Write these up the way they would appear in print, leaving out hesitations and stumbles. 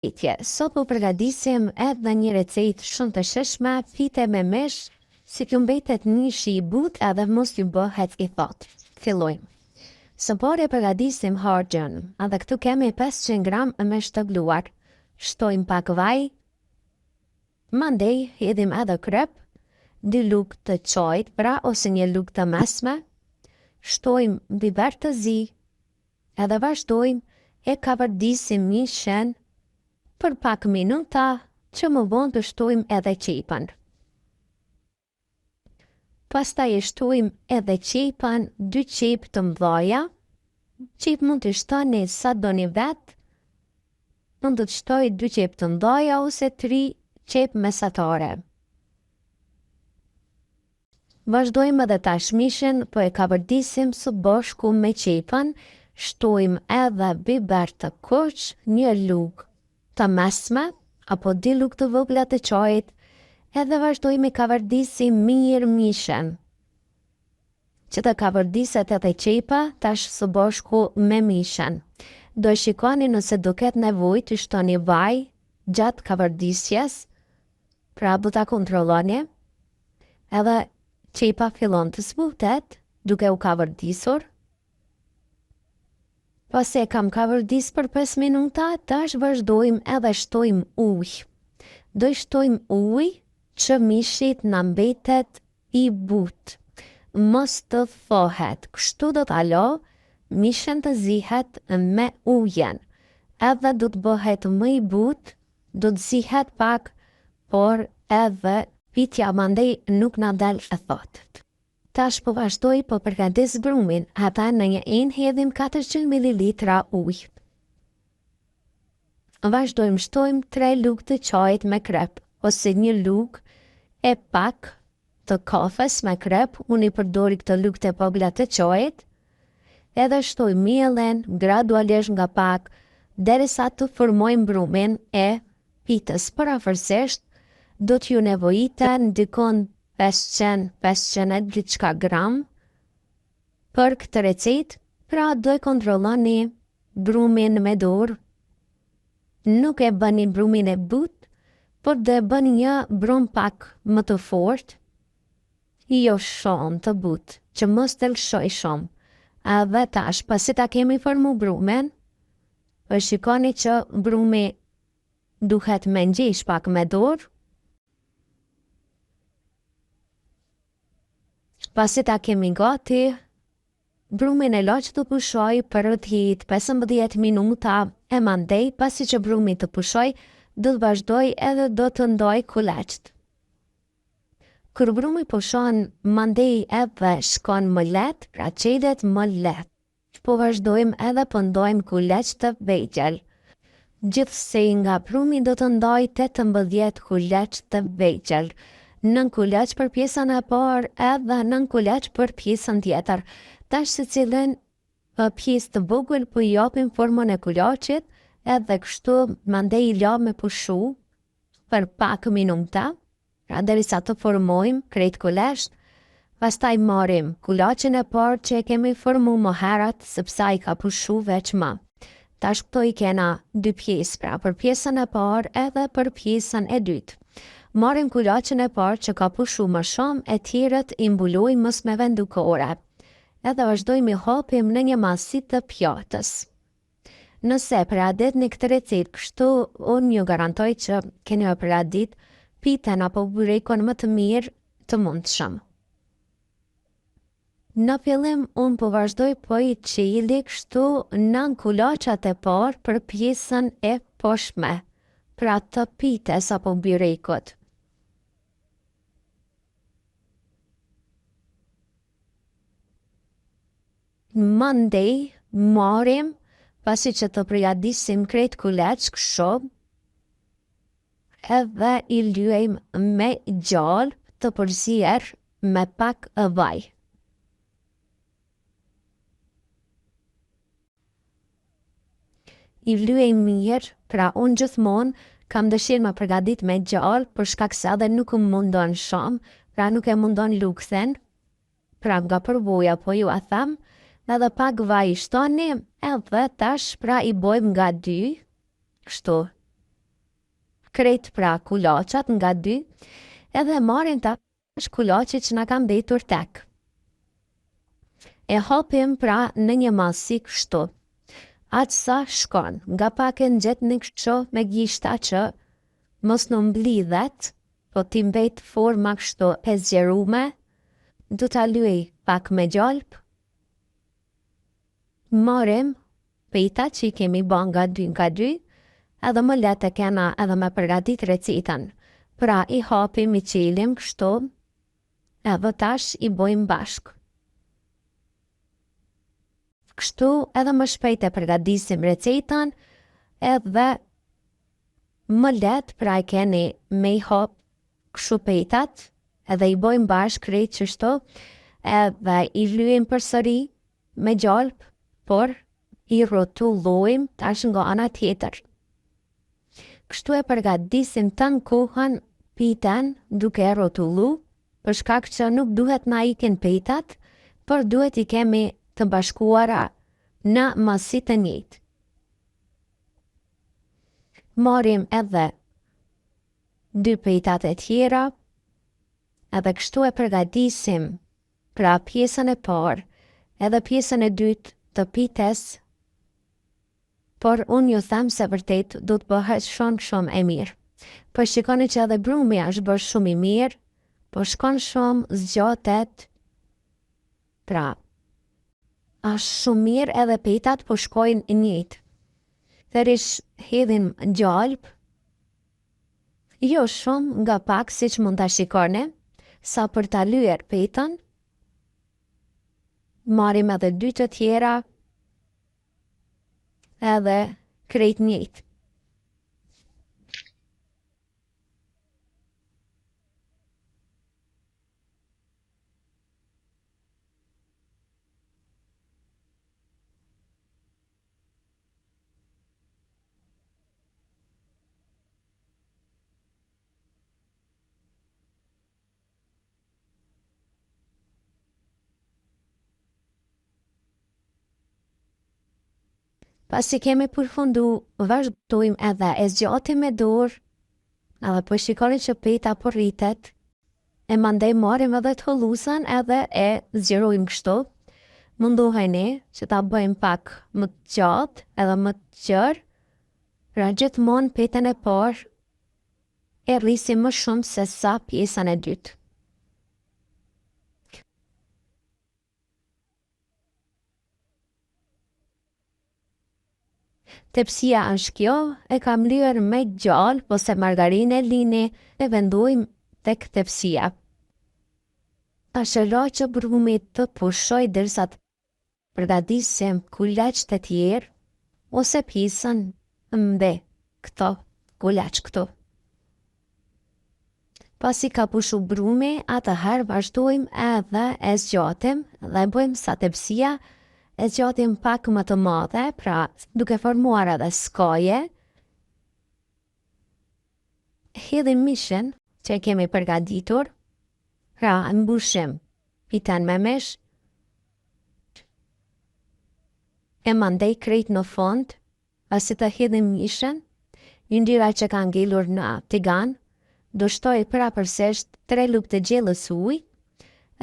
Sot po përgatisim edhe një recetë shumë të shishme, pite me mish, si t'ju mbetet mishi i butë edhe mos t'ju bëhet i thotë. Fillojmë. Së pari përgatisim harxhën, edhe këtu kemi 500 gram mish të bluar. Shtojmë pak vaj, mandej hedhim edhe kryp, 2 lugë të çajit, pra ose një lugë të mesme. Shtojmë biber të zi, edhe vazhdojmë e kavardisim mishin për pak minuta që më vonë të shtojmë edhe qepën. Pastaj e shtojmë edhe qepën, 2 qepë të mdhaja. Qepë mund të shtoni sa doni vetë, mund të shtoj 2 qepë të mdhaja ose 3 qepë mesatare. Vazhdojmë edhe tash mishin, po e kavardisim së bashku me qepën, shtojmë edhe biber të kuq, 1 lugë të mesme, apo 2 lugë të vogla të çajit, edhe vazhdojmë e kavardisim mirë mishin. Që të kavardiset edhe qepa, tash së bashku me mishin. Do shikoni nëse do ketë nevojë të shtoni vaj gjatë kavardisjes, pra do ta kontrolloni, edhe qepa fillon të zbutet duke u kavardisur. Pas e kam kavardis për 5 minuta, tash vazhdojmë edhe shtojmë ujë. Do shtojmë ujë që mishit na mbetet i butë. Mos të thohet, kështu do ta lë mishin të zihet me ujën. Edhe do të bëhet më i butë, do të zihet pak, por edhe pitja mandej nuk na del e thotë. Tash po vazhdoj po përgatis brumin, ata në një enë hedhim 400 ml ujë. Vazhdojmë shtojmë 3 lugë të çajit me kryp, ose 1 lugë e pak të kafes me kryp, unë i përdori këtë lugë të vogla të çajit, edhe shtoj mielin gradualisht nga pak, derisa të formojmë brumin e pitës. Parafërsisht, do t'ju nevojiten dikon 500 diçka gram për këtë recetë, pra do e kontrolloni brumin me dorë. Nuk e bëni brumin e butë, por do e bëni një brum pak më të fortë, jo shumë të butë, që mos të lëshoj shumë. Edhe tash, pasi ta kemi formu brumin, e shikoni që brumi duhet me ngjish pak me dorë. Pasi ta kemi gati, brumin e laq të pushoj për rreth 15 minuta, e mandej pasi që brumi të pushoj, do të vazhdoj edhe do të ndoj kuleçt. Kur brumi pushon, mandej edhe shkon më lehtë, pra çelet më lehtë. Po vazhdojmë edhe po ndojmë kuleç të vegjël. Gjithsej nga brumi do të ndoj 18 kuleç të vegjël. 9 kuleç për pjesën e parë edhe 9 kuleç për pjesën tjetër. Tash se cilën pjesë të vogël po i japim formën e kuleçit, edhe kështu mandej i lëm me pushu për pak minuta, pra derisa të formojmë krejt kuleçt. Pastaj marrim kuleçin e parë që e kemi formu më herët, sepse ai ka pushu veç më. Tash këto i kena 2 pjesë, pra për pjesën e parë edhe për pjesën e dytë. Marrim kuleçin e parë që ka pushu më shumë, e tjerët i mbulojmë mos me vendu kohore. Edhe vazhdojmë i hapim në një masi të pjatës. Nëse përgaditni këtë recetë kështu, unë ju garantoj që keni përgadit piten apo burekon më të mirë të mundshëm. Në fillim unë po vazhdoj po i qeli kështu në kuleçat e parë për pjesën e poshtme, pra të pites apo burekut. Mandej marrim, pasi që të përgatisim krejt kuleç kështu, edhe i lyejmë me gjallë të përzier me pak vaj. I lyejmë mirë, pra unë gjithmonë kam dëshirë më përgatit me gjallë, për shkak se edhe nuk më mundon shumë, pra nuk e mundon lukthen, pra nga përvoja po ju a them, edhe pak vaj i shtoni, edhe tash pra i bojmë nga 2, kështu, krejt pra kulaçat nga 2, edhe marrim tash kulaçit që na ka mbetur tek. E hapim pra në një masi kështu. Aq sa shkon, nga pak e nxet në kështu me gishta që mos në mblidhet, po ti mbet forma kështu e zgjerume, du ta lyej pak me gjalp. Marrim pejtat që i kemi bën nga 2, edhe më letë kena edhe me përgatit recetën. Pra i hapim, i qilim kështu, edhe tash i bojmë bashk. Kështu edhe më shpejt e përgatisim recetën, edhe më letë pra i keni me i hap kështu pejtat, edhe i bojmë bashk krejt qështu, edhe i lyejmë përsëri me gjalp, por i rrotullojmë tash nga ana tjetër. Kështu e përgatisim të në kohën pitën duke e rrotullu, për shkak që nuk duhet na ikin pejtat, por duhet i kemi të bashkuara në masi të njëjtë. Marrim edhe 2 pejtat e tjera, edhe kështu e përgatisim pra pjesën e parë edhe pjesën e dytë të pites, por unë ju them se vërtet do të bëhet shumë e mirë. Po shikoni që edhe brumi është bërë shumë i mirë, po shkon shumë zgjatet, pra, është shumë mirë edhe pejtat po shkojnë i njëjtë. Thërish hedhin gjalp, jo shumë nga pak si që mund të shikoni, sa për ta lyer pejtën, marim edhe 2 të tjera, edhe krejt njëjtë. Pasi kemi përfundu, vazhdojmë edhe e zgjatim me dorë, edhe po shikoni që pejta po rritet, e mandej marrim edhe të hollusan edhe e zgjerojmë kështu. Mundoheni që ta bëjmë pak më të gjatë edhe më të gjerë, pra gjithmonë pejtën e parë e rrisim më shumë se sa pjesën e dytë. Tepsia është kjo, e kam lyer me gjalp ose margarinë e lini e vendojmë tek tepsia. Ta shëlloj që brumi të pushoj derisa të përgatisim kulaç të tjerë ose pjesën mbe këto kulaç këtu. Pasi ka pushu brumi, atëherë vazhdojmë edhe e zgjatim dhe bëjmë sa tepsia e zgjatim pak më të madhe, pra duke formuar edhe skaje. Hedhim mishin që kemi përgatitur, pra mbushim pitën me mish, e mandej krejt në fund, pasi të hedhim mishin, yndira që ka ngelur në tigan, do shtoj prapërsisht 3 lugë të gjellës ujë,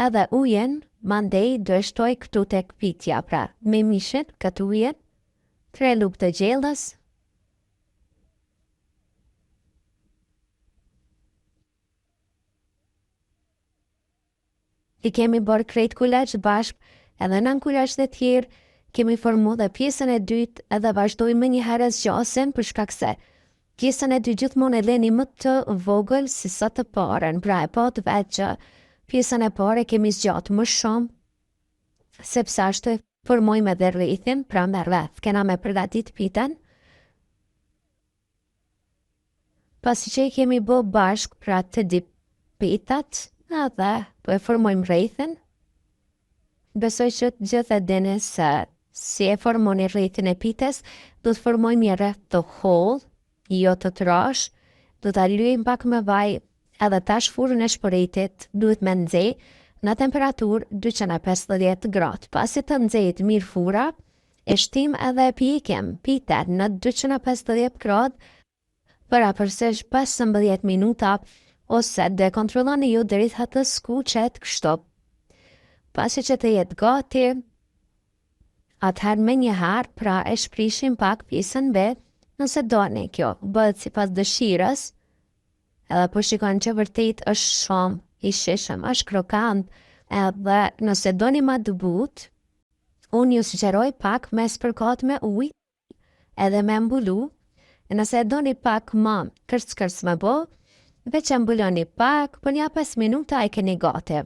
edhe ujen mandej do shtoj këtu tek pitja, pra me mishin këtë ujen, 3 lugë të gjellës, i kemi bërë krejt kulaç bashk, edhe në kulaç të tjerë, kemi formu dhe pjesën e dytë edhe vazhdojmë me një herë zgjasim për shkak se pjesën e dytë gjithmonë e leni më të vogël si sa të parën, pra e pa të vetë që pjesën e parë kemi zgjatë më shumë, sepse ashtu e formojmë edhe rrethin, pra me rreth, kena me përgatit pitën. Pasi që i kemi bë bashk, pra të di pitat, edhe po e formojmë rrethin. Besoj që të gjithë e dini se si e formoni rrethin e pitës, do të formojmë një rreth të hollë, jo të trash, do të lyejmë pak me vaj, edhe tash furrën e shpëritit duhet me nxej në temperaturë 250 gradë. Pasi të nxehet mirë furra, e shtim edhe pikem pitet në 250 gradë për apërsesh 15 minuta ose dhe kontrolloni ju deri të skuqet kështu. Pasi që të jetë gati, atëherë me njëherë pra e shprishim pak pjesën vet, nëse doni kjo bëhet sipas dëshirës, edhe po shikoni që vërtet është shumë i shishëm, është krokant, edhe nëse doni ma të butë, unë ju sugjeroj pak me spërkat me ujë, edhe me mbulu, e nëse doni pak ma kërc me bo, veç e mbuloni pak, për një 5 minuta e keni gati.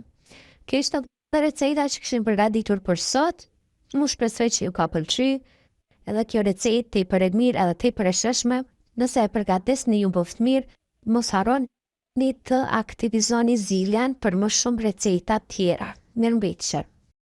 Kjo ishte dhe receta që këshim përgatitur për sot, mu shpresoj që ju ka pëlqy, edhe kjo recetë të i për e mirë edhe të i për e shëshme, nëse e përgatisni ju bëft mirë, mos harroni të aktivizoni ziljen për më shumë receta tjera. Mirëmbëjtje.